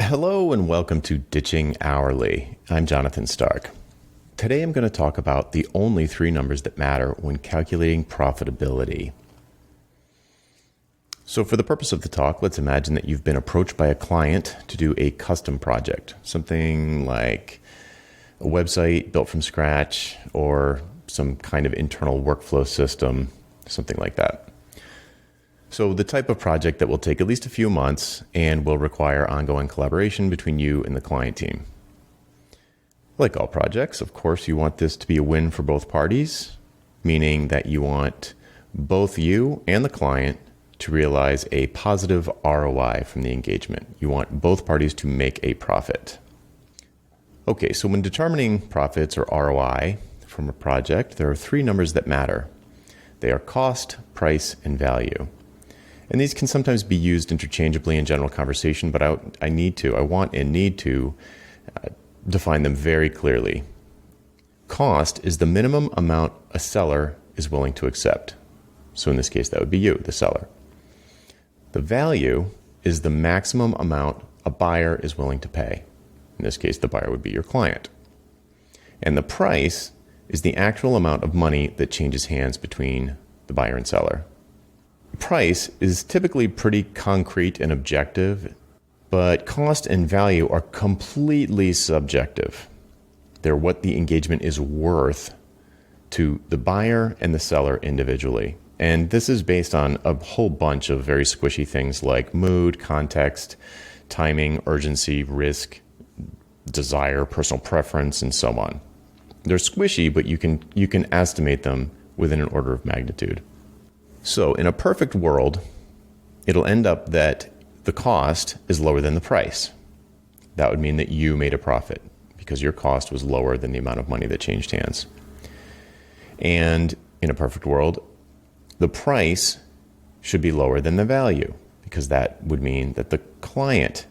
Hello and welcome to Ditching Hourly. I'm Jonathan Stark. Today I'm going to talk about the only three numbers that matter when calculating profitability. So for the purpose of the talk, let's imagine that you've been approached by a client to do a custom project, something like a website built from scratch or some kind of internal workflow system, something like that. So the type of project that will take at least a few months and will require ongoing collaboration between you and the client team. Like all projects, of course, you want this to be a win for both parties, meaning that you want both you and the client to realize a positive ROI from the engagement. You want both parties to make a profit. Okay, so when determining profits or ROI from a project, there are three numbers that matter. They are cost, price, and value. And these can sometimes be used interchangeably in general conversation, but I want and need to define them very clearly. Cost is the minimum amount a seller is willing to accept. So in this case, that would be you, the seller. The value is the maximum amount a buyer is willing to pay. In this case, the buyer would be your client. And the price is the actual amount of money that changes hands between the buyer and seller. Price is typically pretty concrete and objective, but cost and value are completely subjective. They're what the engagement is worth to the buyer and the seller individually. And this is based on a whole bunch of very squishy things like mood, context, timing, urgency, risk, desire, personal preference, and so on. They're squishy, but you can estimate them within an order of magnitude. So in a perfect world, it'll end up that the cost is lower than the price. That would mean that you made a profit because your cost was lower than the amount of money that changed hands. And in a perfect world, the price should be lower than the value because that would mean that the client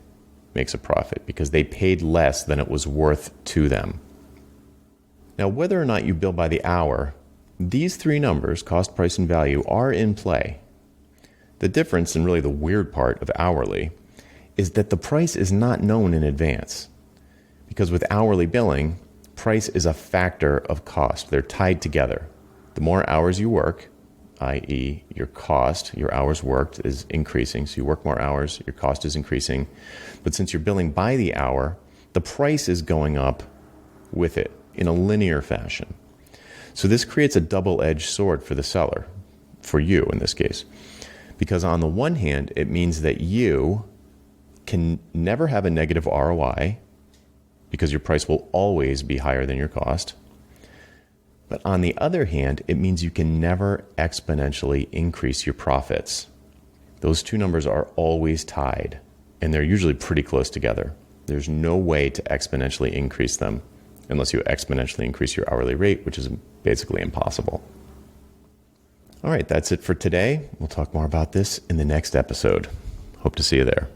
makes a profit because they paid less than it was worth to them. Now, whether or not you bill by the hour, these three numbers, cost, price, and value, are in play. The difference, and really the weird part of hourly, is that the price is not known in advance. Because with hourly billing, price is a factor of cost. They're tied together. The more hours you work, i.e. your cost, your hours worked, is increasing. So you work more hours, your cost is increasing. But since you're billing by the hour, the price is going up with it in a linear fashion. So this creates a double-edged sword for the seller, for you in this case. Because on the one hand, it means that you can never have a negative ROI because your price will always be higher than your cost. But on the other hand, it means you can never exponentially increase your profits. Those two numbers are always tied, and they're usually pretty close together. There's no way to exponentially increase them unless you exponentially increase your hourly rate, which is basically impossible. All right, that's it for today. We'll talk more about this in the next episode. Hope to see you there.